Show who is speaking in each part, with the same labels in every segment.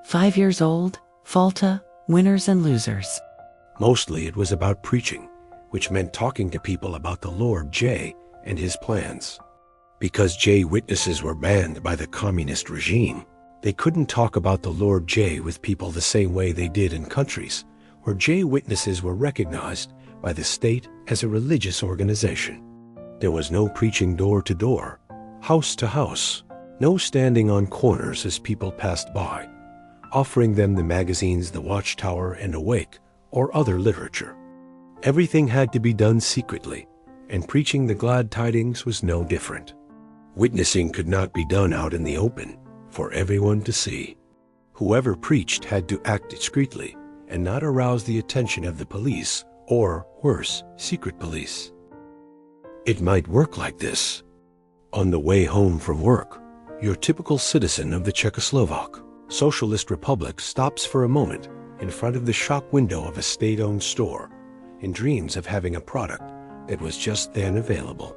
Speaker 1: 5 years old, FALTA, winners and losers.
Speaker 2: Mostly it was about preaching, which meant talking to people about the Lord J and his plans. Because J witnesses were banned by the communist regime, they couldn't talk about the Lord J with people the same way they did in countries where J witnesses were recognized by the state as a religious organization. There was no preaching door to door, house to house, no standing on corners as people passed by, offering them the magazines The Watchtower and Awake or other literature. Everything had to be done secretly, and preaching the glad tidings was no different. Witnessing could not be done out in the open for everyone to see. Whoever preached had to act discreetly and not arouse the attention of the police or, worse, secret police. It might work like this. On the way home from work, your typical citizen of the Czechoslovak Socialist Republic stops for a moment in front of the shop window of a state-owned store and dreams of having a product that was just then available.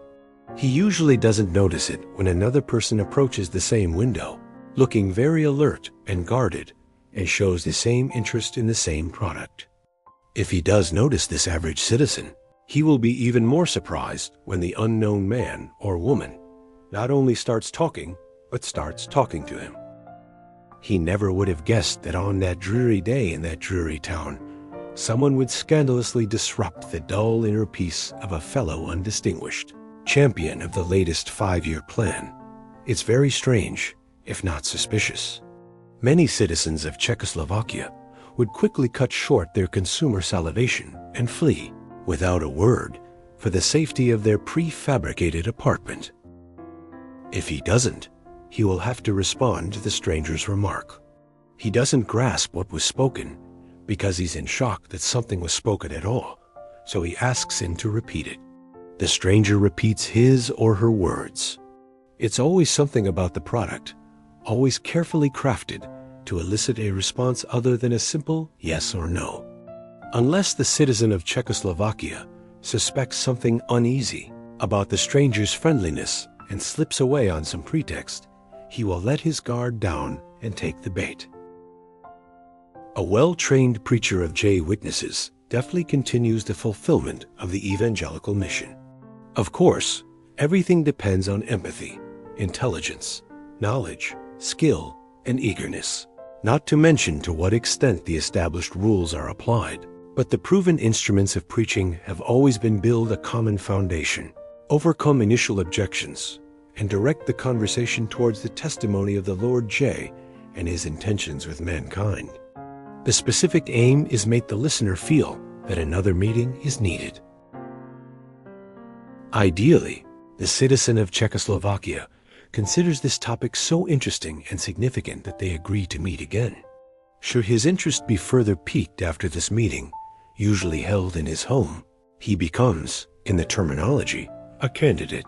Speaker 2: He usually doesn't notice it when another person approaches the same window, looking very alert and guarded, and shows the same interest in the same product. If he does notice this average citizen, he will be even more surprised when the unknown man or woman not only starts talking, but starts talking to him. He never would have guessed that on that dreary day in that dreary town, someone would scandalously disrupt the dull inner peace of a fellow undistinguished champion of the latest 5-year plan. It's very strange, if not suspicious. Many citizens of Czechoslovakia would quickly cut short their consumer salivation and flee, without a word, for the safety of their prefabricated apartment. If he doesn't, he will have to respond to the stranger's remark. He doesn't grasp what was spoken because he's in shock that something was spoken at all, so he asks him to repeat it. The stranger repeats his or her words. It's always something about the product, always carefully crafted to elicit a response other than a simple yes or no. Unless the citizen of Czechoslovakia suspects something uneasy about the stranger's friendliness and slips away on some pretext, he will let his guard down and take the bait. A well-trained preacher of J witnesses deftly continues the fulfillment of the evangelical mission. Of course, everything depends on empathy, intelligence, knowledge, skill, and eagerness, not to mention to what extent the established rules are applied. But the proven instruments of preaching have always been build a common foundation, overcome initial objections, and direct the conversation towards the testimony of the Lord J and his intentions with mankind. The specific aim is make the listener feel that another meeting is needed. Ideally, the citizen of Czechoslovakia considers this topic so interesting and significant that they agree to meet again. Should his interest be further piqued after this meeting, usually held in his home, he becomes, in the terminology, a candidate.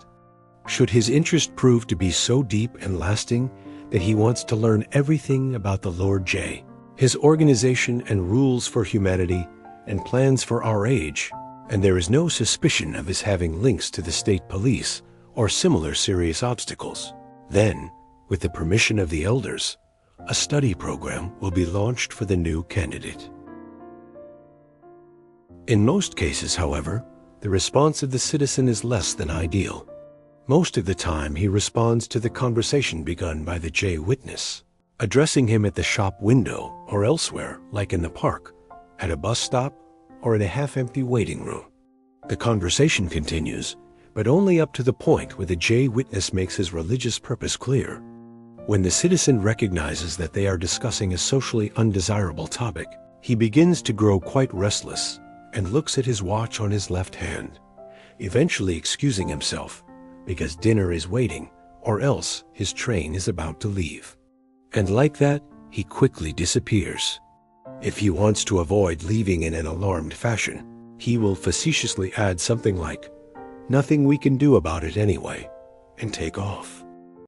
Speaker 2: Should his interest prove to be so deep and lasting that he wants to learn everything about the Lord J, his organization and rules for humanity and plans for our age, and there is no suspicion of his having links to the state police or similar serious obstacles, then, with the permission of the elders, a study program will be launched for the new candidate. In most cases, however, the response of the citizen is less than ideal. Most of the time, he responds to the conversation begun by the J witness, addressing him at the shop window or elsewhere, like in the park, at a bus stop, or in a half-empty waiting room. The conversation continues, but only up to the point where the J witness makes his religious purpose clear. When the citizen recognizes that they are discussing a socially undesirable topic, he begins to grow quite restless and looks at his watch on his left hand, eventually excusing himself because dinner is waiting or else his train is about to leave. And like that, he quickly disappears. If he wants to avoid leaving in an alarmed fashion, he will facetiously add something like, "Nothing we can do about it anyway," and take off.